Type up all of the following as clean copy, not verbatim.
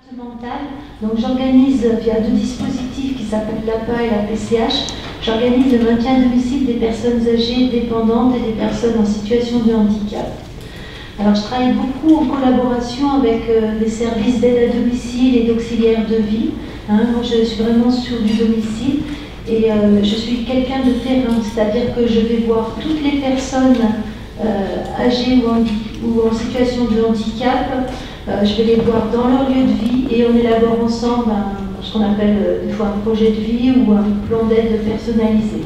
départementale. Donc j'organise via deux dispositifs qui s'appellent l'APA et la PCH, j'organise le maintien à domicile des personnes âgées dépendantes et des personnes en situation de handicap. Alors je travaille beaucoup en collaboration avec des services d'aide à domicile et d'auxiliaires de vie. Moi je suis vraiment sur du domicile et je suis quelqu'un de terrain, c'est-à-dire que je vais voir toutes les personnes âgées ou en situation de handicap. Je vais les voir dans leur lieu de vie et on élabore ensemble ce qu'on appelle des fois un projet de vie ou un plan d'aide personnalisé.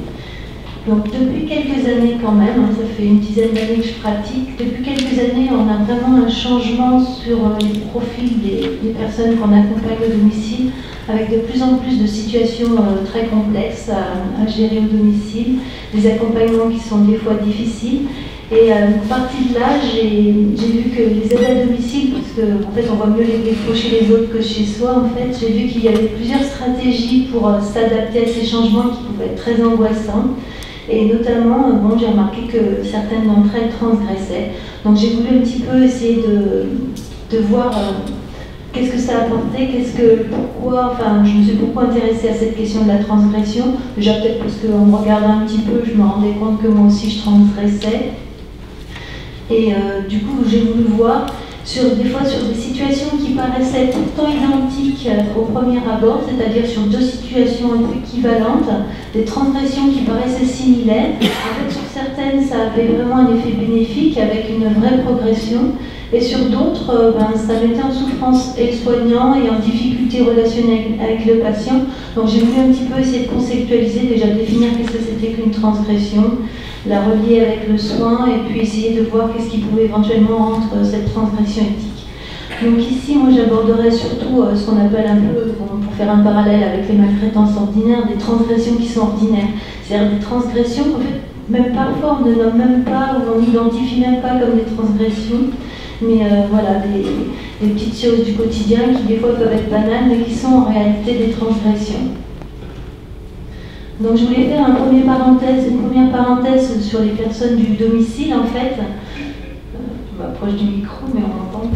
Donc depuis quelques années quand même, ça fait une dizaine d'années que je pratique, depuis quelques années on a vraiment un changement sur les profils des personnes qu'on accompagne au domicile, avec de plus en plus de situations très complexes à gérer au domicile, des accompagnements qui sont des fois difficiles. Et partie de là, j'ai vu que les aides à domicile, parce qu'en fait on voit mieux les défauts chez les autres que chez soi, en fait, j'ai vu qu'il y avait plusieurs stratégies pour s'adapter à ces changements qui pouvaient être très angoissants. Et notamment, j'ai remarqué que certaines d'entre elles transgressaient. Donc j'ai voulu un petit peu essayer de voir qu'est-ce que ça apportait, pourquoi, je me suis beaucoup intéressée à cette question de la transgression. Déjà peut-être parce qu'en me regardant un petit peu, je me rendais compte que moi aussi je transgressais. Et du coup, j'ai voulu voir des fois sur des situations qui paraissaient pourtant identiques au premier abord, c'est-à-dire sur deux situations un peu équivalentes, des transgressions qui paraissaient similaires. En fait, sur certaines, ça avait vraiment un effet bénéfique avec une vraie progression, et sur d'autres, ça mettait en souffrance et le soignant et en difficulté relationnelle avec le patient. Donc j'ai voulu un petit peu essayer de conceptualiser, déjà définir qu'est-ce que c'était qu'une transgression, la relier avec le soin et puis essayer de voir qu'est-ce qui pouvait éventuellement rendre cette transgression éthique. Donc ici, moi j'aborderai surtout ce qu'on appelle un peu, pour faire un parallèle avec les maltraitances ordinaires, des transgressions qui sont ordinaires. C'est-à-dire des transgressions qu'en fait, même parfois on ne nomme même pas ou on n'identifie même pas comme des transgressions, mais voilà, des petites choses du quotidien qui des fois peuvent être banales, mais qui sont en réalité des transgressions. Donc je voulais faire une première parenthèse sur les personnes du domicile en fait. Je m'approche du micro mais on m'entend.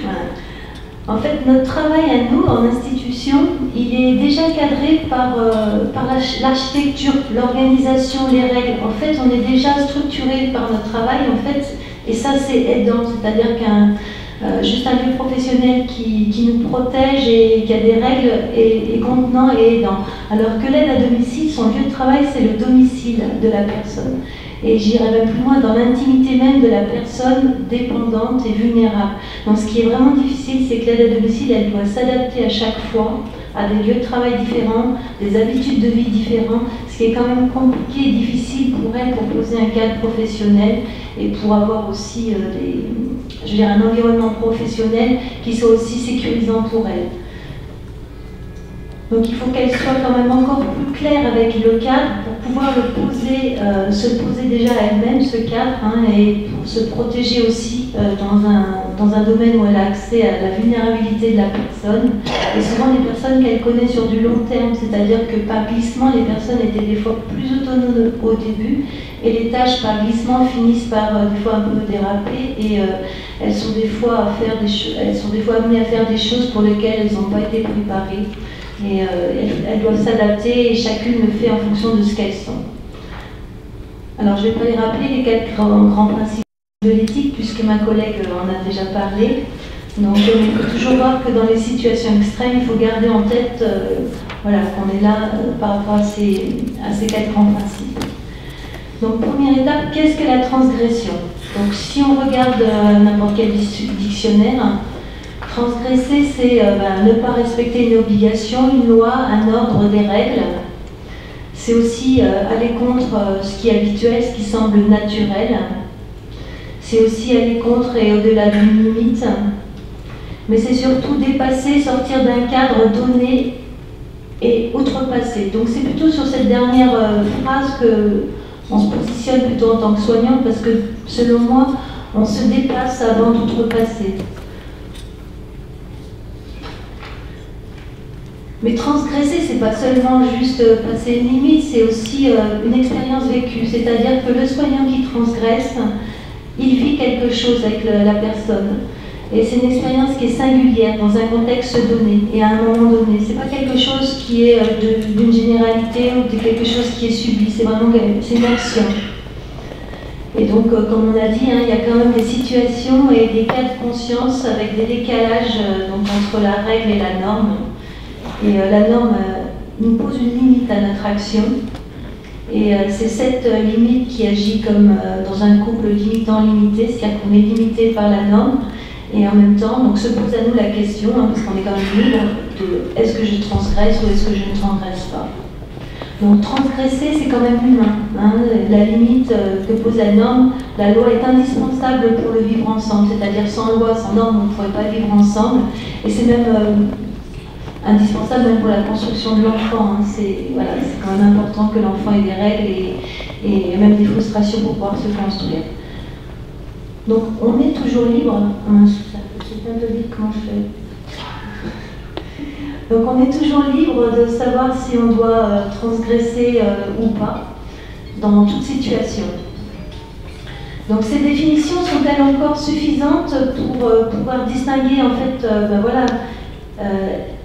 Voilà. En fait, notre travail à nous, en institution, il est déjà cadré par l'architecture, l'organisation, les règles. En fait, on est déjà structuré par notre travail, en fait, et ça c'est aidant, c'est-à-dire juste un lieu professionnel qui nous protège et qui a des règles est contenant et aidant. Alors que l'aide à domicile, son lieu de travail, c'est le domicile de la personne. Et j'irai même plus loin dans l'intimité même de la personne dépendante et vulnérable. Donc ce qui est vraiment difficile, c'est que l'aide à domicile, elle doit s'adapter à chaque fois à des lieux de travail différents, des habitudes de vie différentes, ce qui est quand même compliqué et difficile pour elle pour poser un cadre professionnel et pour avoir aussi un environnement professionnel qui soit aussi sécurisant pour elle. Donc il faut qu'elle soit quand même encore plus claire avec le cadre pour pouvoir se poser déjà à elle-même ce cadre et pour se protéger aussi dans un domaine où elle a accès à la vulnérabilité de la personne. Et souvent des personnes qu'elle connaît sur du long terme, c'est-à-dire que par glissement, les personnes étaient des fois plus autonomes au début et les tâches par glissement finissent par des fois un peu déraper et elles sont des fois amenées à faire des choses pour lesquelles elles n'ont pas été préparées. Et elles doivent s'adapter et chacune le fait en fonction de ce qu'elles sont. Alors je ne vais pas les rappeler les 4 grands principes de l'éthique puisque ma collègue en a déjà parlé. Donc il faut toujours voir que dans les situations extrêmes, il faut garder en tête qu'on est là par rapport à ces 4 grands principes. Donc première étape, qu'est-ce que la transgression? Donc si on regarde n'importe quel dictionnaire, transgresser, c'est ne pas respecter une obligation, une loi, un ordre, des règles. C'est aussi aller contre ce qui est habituel, ce qui semble naturel. C'est aussi aller contre et au-delà d'une limite. Mais c'est surtout dépasser, sortir d'un cadre donné et outrepasser. Donc c'est plutôt sur cette dernière phrase qu'on se positionne plutôt en tant que soignant parce que selon moi, on se dépasse avant d'outrepasser. Mais transgresser, c'est pas seulement juste passer une limite, c'est aussi une expérience vécue. C'est-à-dire que le soignant qui transgresse, il vit quelque chose avec la personne. Et c'est une expérience qui est singulière, dans un contexte donné, et à un moment donné. C'est pas quelque chose qui est d'une généralité ou de quelque chose qui est subi, c'est vraiment une action. Et donc, comme on a dit, il y a quand même des situations et des cas de conscience avec des décalages donc, entre la règle et la norme. Et la norme nous pose une limite à notre action. Et c'est cette limite qui agit comme dans un couple limitant-limité, c'est-à-dire qu'on est limité par la norme. Et en même temps, donc se pose à nous la question, parce qu'on est quand même libre, de est-ce que je transgresse ou est-ce que je ne transgresse pas. Donc transgresser, c'est quand même humain. La limite que pose la norme, la loi est indispensable pour le vivre ensemble. C'est-à-dire sans loi, sans norme, on ne pourrait pas vivre ensemble. Et c'est même indispensable même pour la construction de l'enfant. C'est quand même important que l'enfant ait des règles et même des frustrations pour pouvoir se construire. Donc on est toujours libre. C'est un peu vite comment je fais. Donc on est toujours libre de savoir si on doit transgresser ou pas dans toute situation. Donc ces définitions sont-elles encore suffisantes pour pouvoir distinguer en fait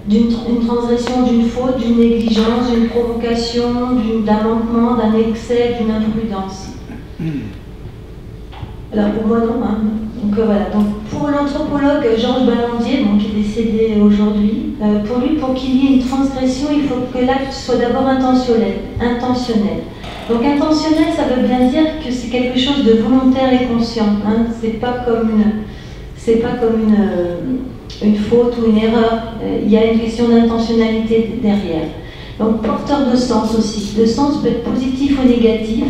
d'une transgression, d'une faute, d'une négligence, d'une provocation, d'un manquement, d'un excès, d'une imprudence? Alors pour moi non. Donc voilà. Donc pour l'anthropologue Georges Ballandier, qui est décédé aujourd'hui, pour lui, pour qu'il y ait une transgression, il faut que l'acte soit d'abord intentionnel. Donc intentionnel, ça veut bien dire que c'est quelque chose de volontaire et conscient. C'est pas comme une faute ou une erreur. Il y a une question d'intentionnalité derrière. Donc porteur de sens aussi. Le sens peut être positif ou négatif.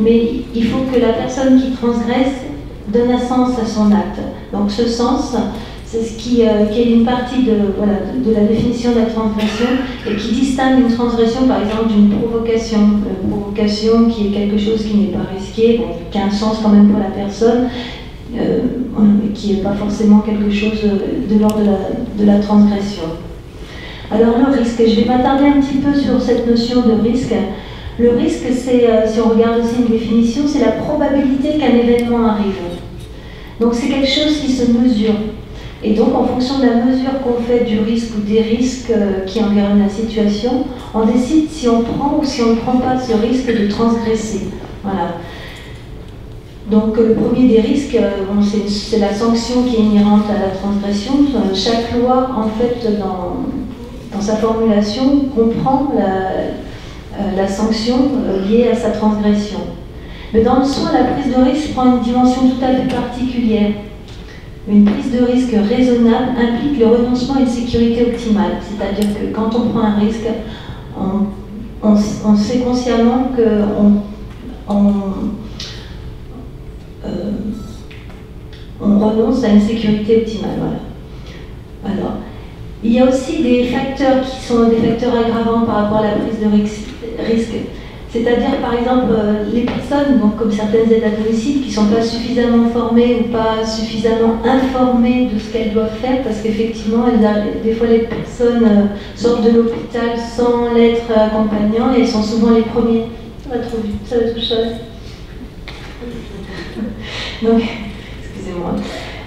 Mais il faut que la personne qui transgresse donne un sens à son acte. Donc ce sens, c'est ce qui est une partie de la définition de la transgression et qui distingue une transgression par exemple d'une provocation. Une provocation qui est quelque chose qui n'est pas risqué, qui a un sens quand même pour la personne, mais qui n'est pas forcément quelque chose de l'ordre de la transgression. Alors le risque, je vais m'attarder un petit peu sur cette notion de risque. Le risque, c'est, si on regarde aussi une définition, c'est la probabilité qu'un événement arrive. Donc c'est quelque chose qui se mesure. Et donc en fonction de la mesure qu'on fait du risque ou des risques qui environnent la situation, on décide si on prend ou si on ne prend pas ce risque de transgresser. Voilà. Donc le premier des risques, c'est la sanction qui est inhérente à la transgression. Chaque loi, en fait, dans sa formulation, comprend la sanction liée à sa transgression. Mais dans le soin, la prise de risque prend une dimension tout à fait particulière. Une prise de risque raisonnable implique le renoncement à une sécurité optimale. C'est-à-dire que quand on prend un risque, on sait consciemment on renonce à une sécurité optimale. Voilà. Alors, il y a aussi des facteurs qui sont des facteurs aggravants par rapport à la prise de risque. C'est-à-dire, par exemple, les personnes, donc, comme certaines aides à domicile, qui ne sont pas suffisamment formées ou pas suffisamment informées de ce qu'elles doivent faire, parce qu'effectivement, des fois, les personnes sortent de l'hôpital sans l'être accompagnant et elles sont souvent les premiers. Ça va trop vite, ça va trop cher. Donc, excusez-moi.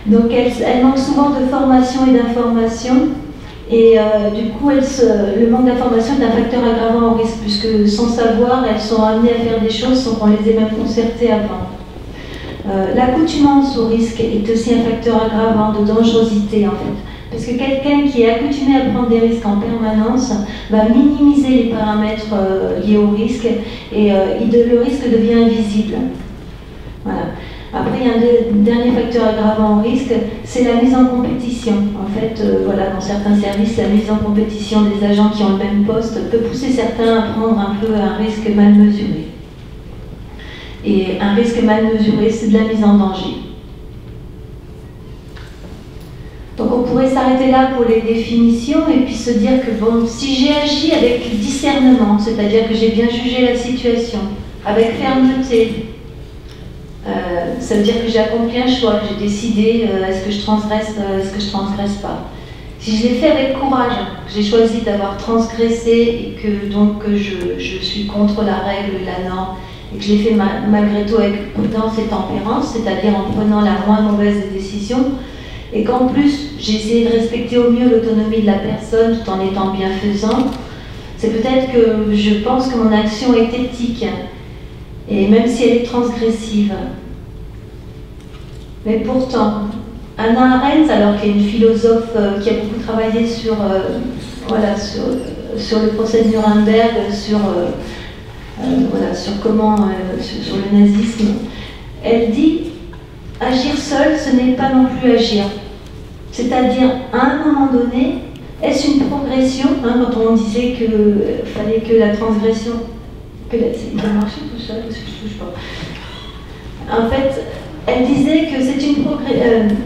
Donc, elles manquent souvent de formation et d'information. Et du coup, le manque d'information est un facteur aggravant au risque, puisque sans savoir, elles sont amenées à faire des choses sans qu'on les ait même concertées avant. L'accoutumance au risque est aussi un facteur aggravant de dangerosité, en fait. Parce que quelqu'un qui est accoutumé à prendre des risques en permanence va minimiser les paramètres liés au risque et le risque devient invisible. Voilà. Après, il y a un dernier facteur aggravant au risque, c'est la mise en compétition. En fait, dans certains services, la mise en compétition des agents qui ont le même poste peut pousser certains à prendre un peu un risque mal mesuré. Et un risque mal mesuré, c'est de la mise en danger. Donc on pourrait s'arrêter là pour les définitions et puis se dire que bon, si j'ai agi avec discernement, c'est-à-dire que j'ai bien jugé la situation, avec fermeté, ça veut dire que j'ai accompli un choix, que j'ai décidé est-ce que je transgresse, est-ce que je transgresse pas. Si je l'ai fait avec courage, que j'ai choisi d'avoir transgressé et que donc je suis contre la règle, la norme, et que je l'ai fait malgré tout avec prudence et tempérance, c'est-à-dire en prenant la moins mauvaise des décisions, et qu'en plus j'ai essayé de respecter au mieux l'autonomie de la personne tout en étant bienfaisant, c'est peut-être que je pense que mon action est éthique, et même si elle est transgressive. Mais pourtant, Hannah Arendt, alors qu'elle est une philosophe qui a beaucoup travaillé sur, voilà, sur le procès de Nuremberg, sur comment, sur le nazisme, elle dit « Agir seul, ce n'est pas non plus agir ». C'est-à-dire, à un moment donné, est-ce une progression, hein, quand on disait qu'il fallait que la transgression... Il a marché tout seul, parce que je ne touche pas. En fait, elle disait que c'est une progression...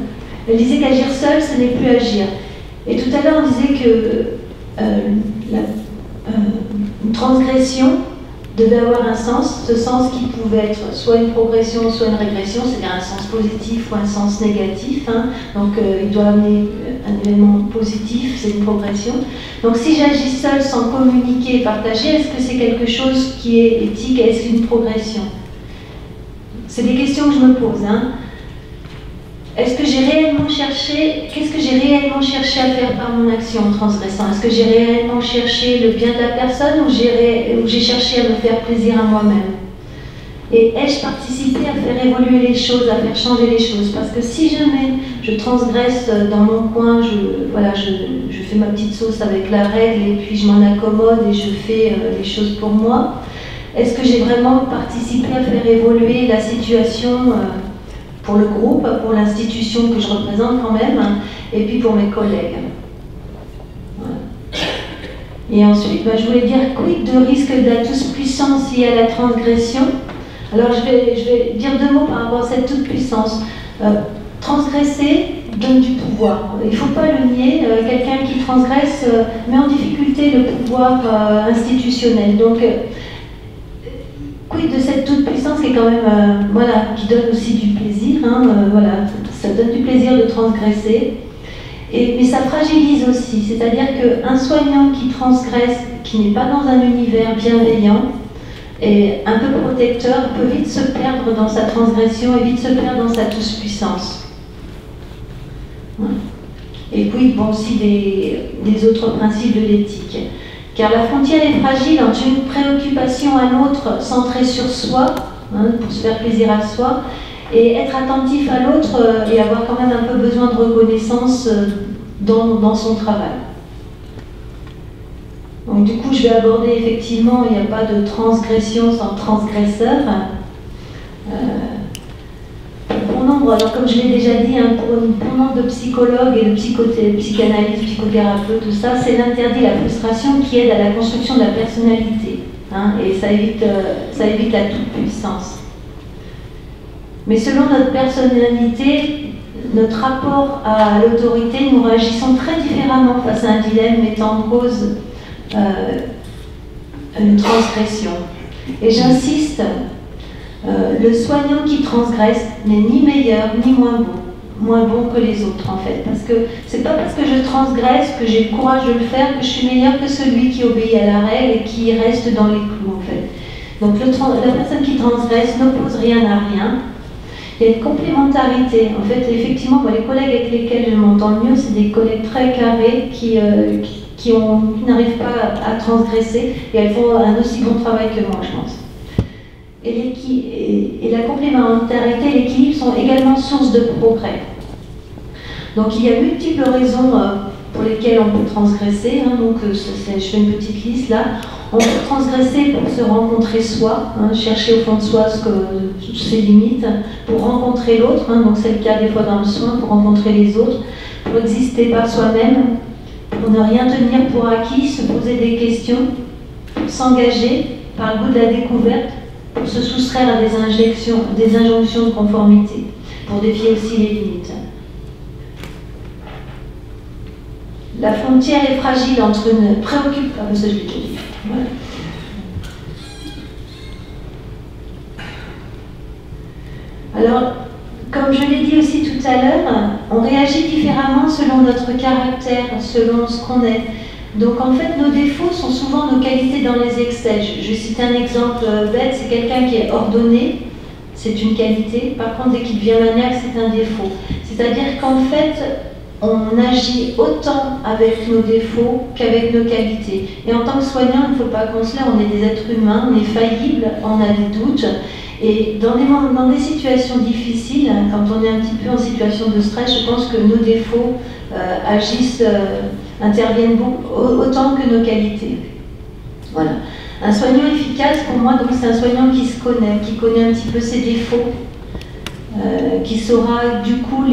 Elle disait qu'agir seul, ce n'est plus agir. Et tout à l'heure, on disait que une transgression devait avoir un sens, ce sens qui pouvait être soit une progression, soit une régression, c'est-à-dire un sens positif ou un sens négatif. Hein. Donc il doit amener un élément positif, c'est une progression. Donc si j'agis seul sans communiquer et partager, est-ce que c'est quelque chose qui est éthique? Est-ce une progression? C'est des questions que je me pose. Hein. Est-ce que j'ai réellement cherché, qu'est-ce que j'ai réellement cherché à faire par mon action en transgressant? Est-ce que j'ai réellement cherché le bien de la personne ou j'ai cherché à me faire plaisir à moi-même? Et ai-je participé à faire évoluer les choses, à faire changer les choses? Parce que si jamais je transgresse dans mon coin, je fais ma petite sauce avec la règle et puis je m'en accommode et je fais les choses pour moi, est-ce que j'ai vraiment participé à faire évoluer la situation pour le groupe, pour l'institution que je représente quand même, et puis pour mes collègues. Voilà. Et ensuite, je voulais dire, quid de risque de la toute-puissance liée à la transgression? Alors je vais dire deux mots par rapport à cette toute-puissance. Transgresser donne du pouvoir. Il ne faut pas le nier, quelqu'un qui transgresse met en difficulté le pouvoir institutionnel. Donc, quid de cette toute-puissance qui est quand même, qui donne aussi du plaisir, ça donne du plaisir de transgresser, mais ça fragilise aussi, c'est-à-dire qu'un soignant qui transgresse, qui n'est pas dans un univers bienveillant et un peu protecteur, peut vite se perdre dans sa transgression et vite se perdre dans sa toute-puissance. Ouais. Et puis, aussi des autres principes de l'éthique. Car la frontière est fragile entre une préoccupation à l'autre centrée sur soi, pour se faire plaisir à soi, et être attentif à l'autre et avoir quand même un peu besoin de reconnaissance dans son travail. Donc du coup, je vais aborder effectivement, il n'y a pas de transgression sans transgresseur. Pour nombre, alors comme je l'ai déjà dit, pour nombre de psychologues et de psychanalystes, psychothérapeutes, tout ça, c'est l'interdit, la frustration qui aide à la construction de la personnalité. Et ça évite la toute-puissance. Mais selon notre personnalité, notre rapport à l'autorité, nous réagissons très différemment face à un dilemme mettant en cause une transgression. Et j'insiste, le soignant qui transgresse n'est ni meilleur ni moins bon que les autres en fait. Parce que c'est pas parce que je transgresse, que j'ai le courage de le faire, que je suis meilleur que celui qui obéit à la règle et qui reste dans les clous en fait. Donc la personne qui transgresse n'oppose rien à rien. Il y a une complémentarité. En fait, effectivement, les collègues avec lesquels je m'entends le mieux, c'est des collègues très carrés qui n'arrivent pas à transgresser et elles font un aussi bon travail que moi, je pense. Et la complémentarité et l'équilibre sont également source de progrès. Donc il y a multiples raisons pour lesquelles on peut transgresser. Donc je fais une petite liste là. On peut transgresser pour se rencontrer soi, chercher au fond de soi ses limites, pour rencontrer l'autre, donc c'est le cas des fois dans le soin, pour rencontrer les autres, pour exister par soi-même, pour ne rien tenir pour acquis, se poser des questions, pour s'engager par le goût de la découverte, pour se soustraire à des injonctions de conformité, pour défier aussi les limites. La frontière est fragile entre une préoccupation... Ah, ça je l'ai déjà dit. Voilà. Alors, comme je l'ai dit aussi tout à l'heure, on réagit différemment selon notre caractère, selon ce qu'on est. Donc en fait, nos défauts sont souvent nos qualités dans les excès. Je cite un exemple bête, c'est quelqu'un qui est ordonné, c'est une qualité. Par contre, dès qu'il devient maniaque, c'est un défaut. C'est-à-dire qu'en fait, on agit autant avec nos défauts qu'avec nos qualités. Et en tant que soignant, il ne faut pas qu'on se leurre, on est des êtres humains, on est faillibles, on a des doutes. Et dans des situations difficiles, quand on est un petit peu en situation de stress, je pense que nos défauts interviennent autant que nos qualités. Voilà. Un soignant efficace, pour moi, donc c'est un soignant qui se connaît, qui connaît un petit peu ses défauts, qui saura du coup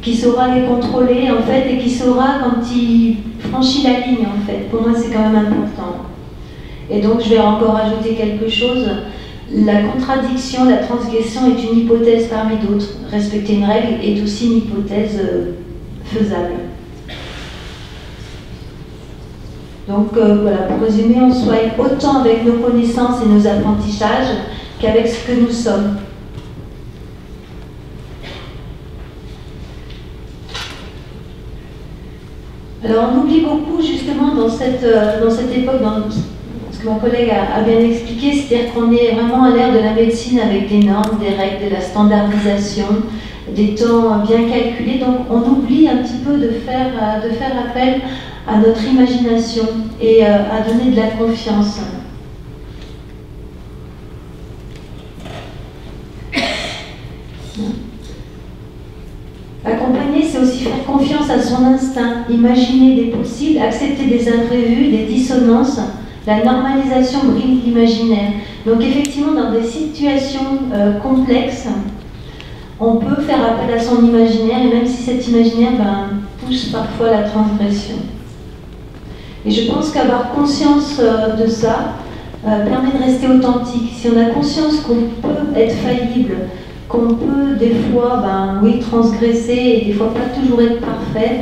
qui saura les contrôler en fait, et qui saura quand il franchit la ligne en fait. Pour moi, c'est quand même important. Et donc, je vais encore ajouter quelque chose. La contradiction, la transgression est une hypothèse parmi d'autres. Respecter une règle est aussi une hypothèse faisable. Donc voilà, pour résumer, on soigne autant avec nos connaissances et nos apprentissages qu'avec ce que nous sommes. Alors on oublie beaucoup justement dans cette époque, ce que mon collègue a bien expliqué, c'est-à-dire qu'on est vraiment à l'ère de la médecine avec des normes, des règles, de la standardisation, des temps bien calculés. Donc on oublie un petit peu de faire appel à notre imagination et à donner de la confiance. Accompagner, c'est aussi faire confiance à son instinct, imaginer des possibles, accepter des imprévus, des dissonances. La normalisation brille l'imaginaire. Donc effectivement, dans des situations complexes, on peut faire appel à son imaginaire, et même si cet imaginaire pousse parfois à la transgression. Et je pense qu'avoir conscience de ça permet de rester authentique. Si on a conscience qu'on peut être faillible, qu'on peut des fois, oui, transgresser et des fois pas toujours être parfait,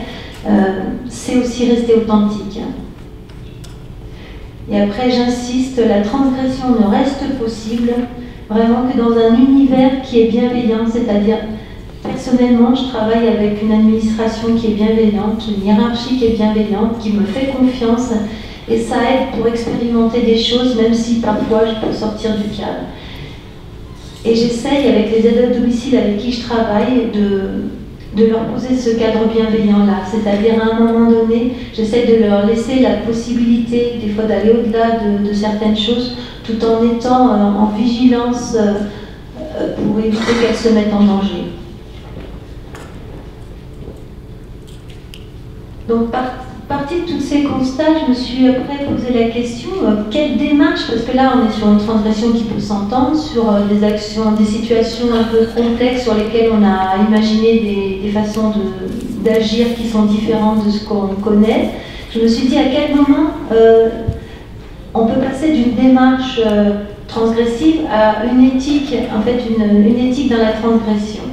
c'est aussi rester authentique. Et après, j'insiste, la transgression ne reste possible vraiment que dans un univers qui est bienveillant, c'est-à-dire, personnellement, je travaille avec une administration qui est bienveillante, une hiérarchie qui est bienveillante, qui me fait confiance, et ça aide pour expérimenter des choses, même si parfois je peux sortir du cadre. Et j'essaye, avec les aides à domicile avec qui je travaille, de leur poser ce cadre bienveillant-là. C'est-à-dire, à un moment donné, j'essaie de leur laisser la possibilité, des fois, d'aller au-delà de certaines choses, tout en étant en vigilance pour éviter qu'elles se mettent en danger. Donc, partie de tous ces constats, je me suis après posé la question, quelle démarche, parce que là on est sur une transgression qui peut s'entendre, sur des actions, des situations un peu complexes sur lesquelles on a imaginé des façons d'agir qui sont différentes de ce qu'on connaît. Je me suis dit à quel moment on peut passer d'une démarche transgressive à une éthique, en fait une éthique dans la transgression.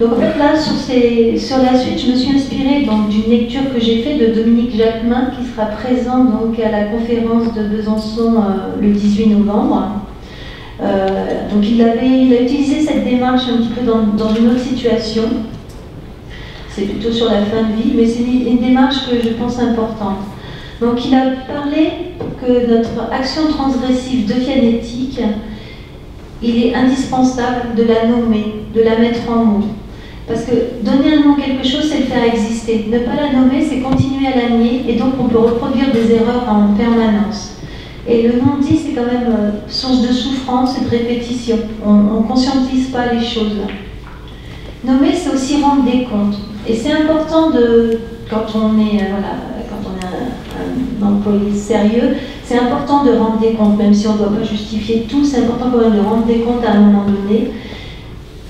Donc en fait là, sur la suite, je me suis inspirée d'une lecture que j'ai faite de Dominique Jacquemin, qui sera présent donc à la conférence de Besançon le 18 novembre. Donc il a utilisé cette démarche un petit peu dans une autre situation. C'est plutôt sur la fin de vie, mais c'est une démarche que je pense importante. Donc il a parlé que notre action transgressive devienne éthique. Il est indispensable de la nommer, de la mettre en mots. Parce que donner un nom à quelque chose, c'est le faire exister. Ne pas la nommer, c'est continuer à la nier, et donc on peut reproduire des erreurs en permanence. Et le non-dit, c'est quand même source de souffrance et de répétition. On ne conscientise pas les choses. Nommer, c'est aussi rendre des comptes. Et c'est important quand on est un employé sérieux, c'est important de rendre des comptes, même si on ne doit pas justifier tout, c'est important quand même de rendre des comptes à un moment donné.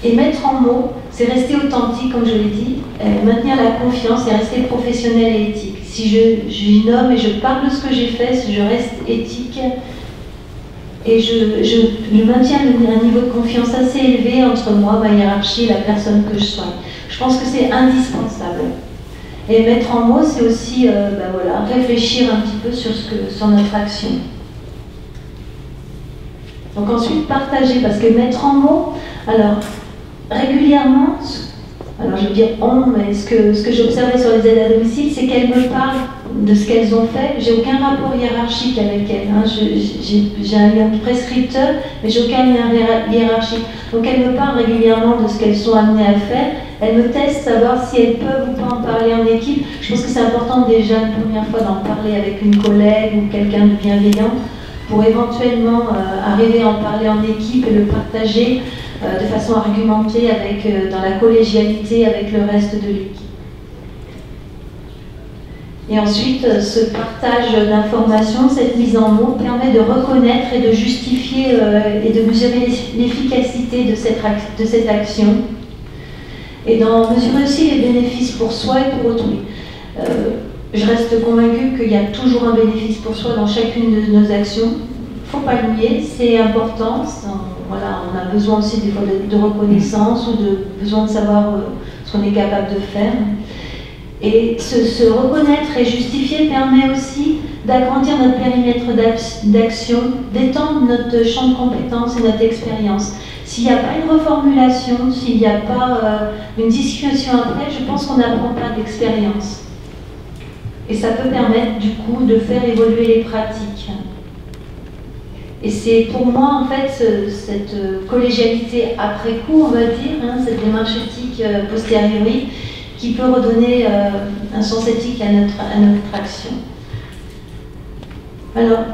Et mettre en mots, c'est rester authentique, comme je l'ai dit, maintenir la confiance et rester professionnel et éthique. Si je nomme et je parle de ce que j'ai fait, si je reste éthique et je maintiens un niveau de confiance assez élevé entre moi, ma hiérarchie et la personne que je soigne. Je pense que c'est indispensable. Et mettre en mots, c'est aussi réfléchir un petit peu sur notre action. Donc ensuite, partager, parce que mettre en mots, alors régulièrement, alors je veux dire on, mais ce que j'ai observé sur les aides à domicile, c'est qu'elles me parlent de ce qu'elles ont fait. J'ai aucun rapport hiérarchique avec elles. Hein. J'ai un lien prescripteur, mais j'ai aucun lien hiérarchique. Donc elles me parlent régulièrement de ce qu'elles sont amenées à faire. Elles me testent, savoir si elles peuvent ou pas en parler en équipe. Je pense que c'est important déjà une première fois d'en parler avec une collègue ou quelqu'un de bienveillant pour éventuellement arriver à en parler en équipe et le partager de façon argumentée dans la collégialité avec le reste de l'équipe. Et ensuite, ce partage d'informations, cette mise en mots, permet de reconnaître et de justifier et de mesurer l'efficacité de cette action et d'en mesurer aussi les bénéfices pour soi et pour autrui. Je reste convaincue qu'il y a toujours un bénéfice pour soi dans chacune de nos actions. Il ne faut pas le nier, c'est important. Voilà, on a besoin aussi des fois de reconnaissance ou besoin de savoir ce qu'on est capable de faire. Et se reconnaître et justifier permet aussi d'agrandir notre périmètre d'action, d'étendre notre champ de compétences et notre expérience. S'il n'y a pas une reformulation, s'il n'y a pas une discussion après, je pense qu'on n'apprend pas d'expérience. Et ça peut permettre du coup de faire évoluer les pratiques. Et c'est pour moi en fait cette collégialité après coup, on va dire, hein, cette démarche éthique posteriori, qui peut redonner un sens éthique à notre action. Alors,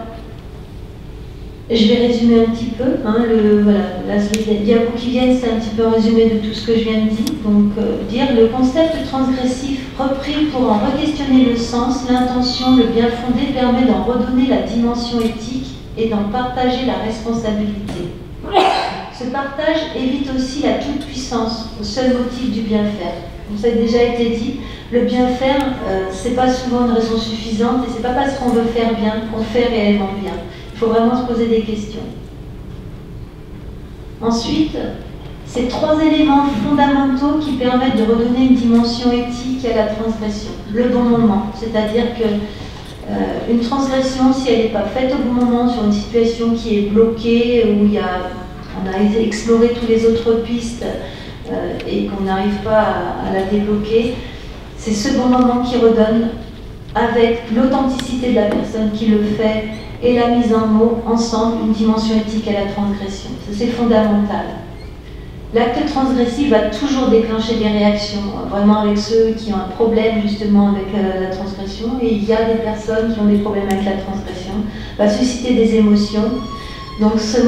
je vais résumer un petit peu. Hein, les diapos qui viennent, c'est un petit peu un résumé de tout ce que je viens de dire. Donc, dire le concept transgressif repris pour en re-questionner le sens, l'intention, le bien fondé permet d'en redonner la dimension éthique et d'en partager la responsabilité. Ce partage évite aussi la toute-puissance au seul motif du bien faire. Comme ça a déjà été dit, le bien faire, c'est pas souvent une raison suffisante et c'est pas parce qu'on veut faire bien qu'on fait réellement bien. Il faut vraiment se poser des questions. Ensuite, ces trois éléments fondamentaux qui permettent de redonner une dimension éthique à la transgression. Le bon moment, c'est-à-dire que une transgression, si elle n'est pas faite au bon moment sur une situation qui est bloquée, où on a exploré toutes les autres pistes et qu'on n'arrive pas à la débloquer, c'est ce bon moment qui redonne, avec l'authenticité de la personne qui le fait et la mise en mots, ensemble, une dimension éthique à la transgression. Ça, c'est fondamental. L'acte transgressif va toujours déclencher des réactions, vraiment avec ceux qui ont un problème justement avec la transgression, et il y a des personnes qui ont des problèmes avec la transgression, va susciter des émotions. Donc ce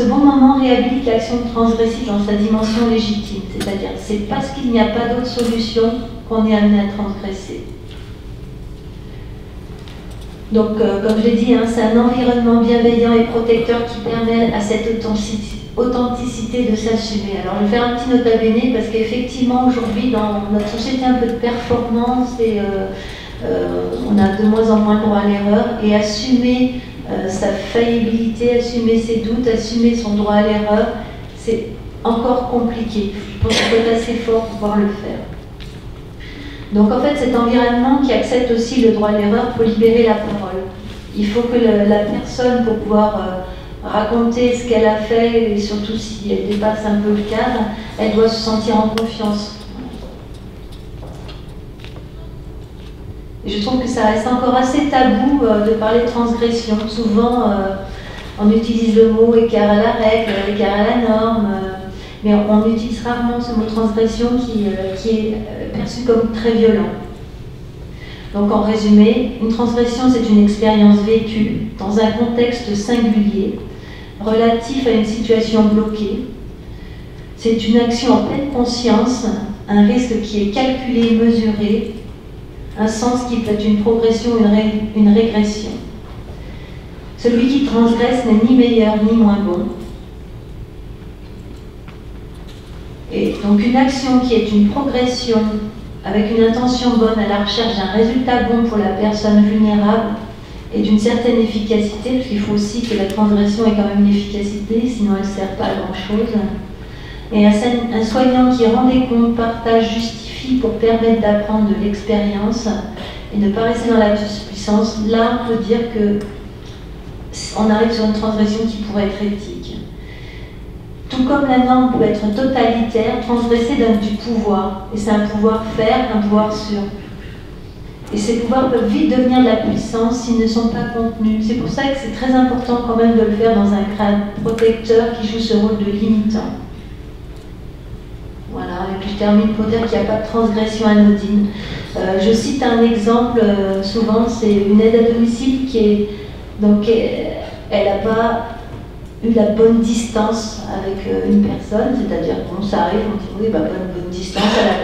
bon moment réhabilite l'action transgressive dans sa dimension légitime, c'est-à-dire c'est parce qu'il n'y a pas d'autre solution qu'on est amené à transgresser. Donc comme je l'ai dit, hein, c'est un environnement bienveillant et protecteur qui permet à cette authenticité de s'assumer. Alors je vais faire un petit nota bene parce qu'effectivement aujourd'hui dans notre société un peu de performance on a de moins en moins le droit à l'erreur, et assumer sa faillibilité, assumer ses doutes, assumer son droit à l'erreur, c'est encore compliqué. Je pense qu'il faut être assez fort pour pouvoir le faire. Donc en fait cet environnement qui accepte aussi le droit à l'erreur peut libérer la parole. Il faut que la personne, pour pouvoir raconter ce qu'elle a fait, et surtout si elle dépasse un peu le cadre, elle doit se sentir en confiance. Et je trouve que ça reste encore assez tabou de parler de transgression. Souvent, on utilise le mot écart à la règle, écart à la norme, mais on utilise rarement ce mot transgression qui est perçu comme très violent. Donc en résumé, une transgression, c'est une expérience vécue dans un contexte singulier, relatif à une situation bloquée. C'est une action en pleine conscience, un risque qui est calculé, mesuré, un sens qui peut être une progression ou une régression. Celui qui transgresse n'est ni meilleur ni moins bon. Et donc une action qui est une progression avec une intention bonne à la recherche d'un résultat bon pour la personne vulnérable et d'une certaine efficacité, parce qu'il faut aussi que la transgression ait quand même une efficacité, sinon elle ne sert pas à grand-chose. Et un soignant qui rend des comptes, partage, justifie pour permettre d'apprendre de l'expérience et ne pas rester dans la puissance, là on peut dire qu'on arrive sur une transgression qui pourrait être éthique. Tout comme la norme peut être totalitaire, transgresser donne du pouvoir. Et c'est un pouvoir faire, un pouvoir sûr. Et ces pouvoirs peuvent vite devenir de la puissance s'ils ne sont pas contenus. C'est pour ça que c'est très important quand même de le faire dans un cadre protecteur qui joue ce rôle de limitant. Voilà, et puis je termine pour dire qu'il n'y a pas de transgression anodine. Je cite un exemple, souvent, c'est une aide à domicile qui est... Donc, elle n'a pas eu la bonne distance avec une personne, c'est-à-dire, bon, ça arrive, on dit, oui, bah, bonne distance,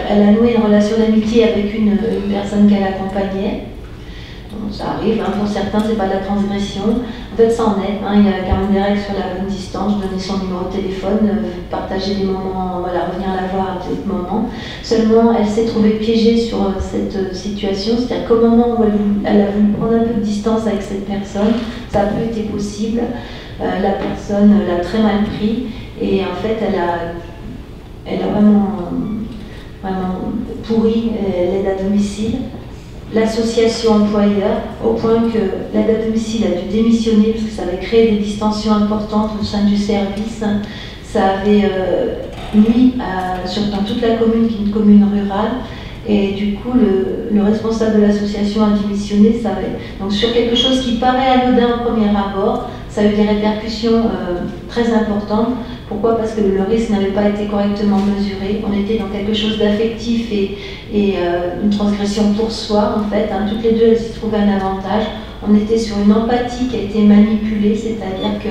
elle a noué une relation d'amitié avec une personne qu'elle accompagnait. Bon, ça arrive, hein, pour certains, c'est pas de la transgression. En fait, ça en est, hein, il y a quand même des règles sur la bonne distance, donner son numéro de téléphone, partager des moments, voilà, revenir la voir à des moments. Seulement, elle s'est trouvée piégée sur cette situation, c'est-à-dire qu'au moment où elle a voulu prendre un peu de distance avec cette personne, ça n'a plus été possible. La personne l'a très mal pris et en fait elle a vraiment pourri l'aide à domicile, l'association employeur, au point que l'aide à domicile a dû démissionner parce que ça avait créé des distensions importantes au sein du service. Ça avait nuit dans toute la commune, qui est une commune rurale. Et du coup, le responsable de l'association a démissionné. Donc sur quelque chose qui paraît anodin au premier abord, ça a eu des répercussions très importantes. Pourquoi? Parce que le risque n'avait pas été correctement mesuré. On était dans quelque chose d'affectif et une transgression pour soi, en fait. Hein. Toutes les deux, elles s'y trouvaient un avantage. On était sur une empathie qui a été manipulée, c'est-à-dire que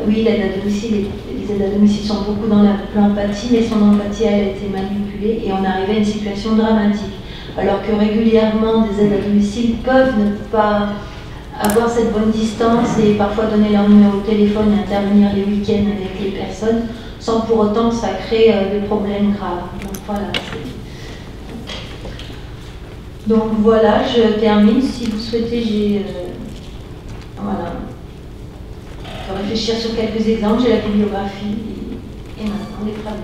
oui, l'aide à domicile, les aides à domicile sont beaucoup dans l'empathie, mais son empathie, elle a été manipulée et on arrivait à une situation dramatique. Alors que régulièrement, des aides à domicile peuvent ne pas avoir cette bonne distance et parfois donner leur numéro de téléphone et intervenir les week-ends avec les personnes, sans pour autant que ça crée des problèmes graves. Donc voilà. Donc voilà, je termine. Si vous souhaitez, voilà. Réfléchir sur quelques exemples, j'ai la bibliographie et maintenant les phrases.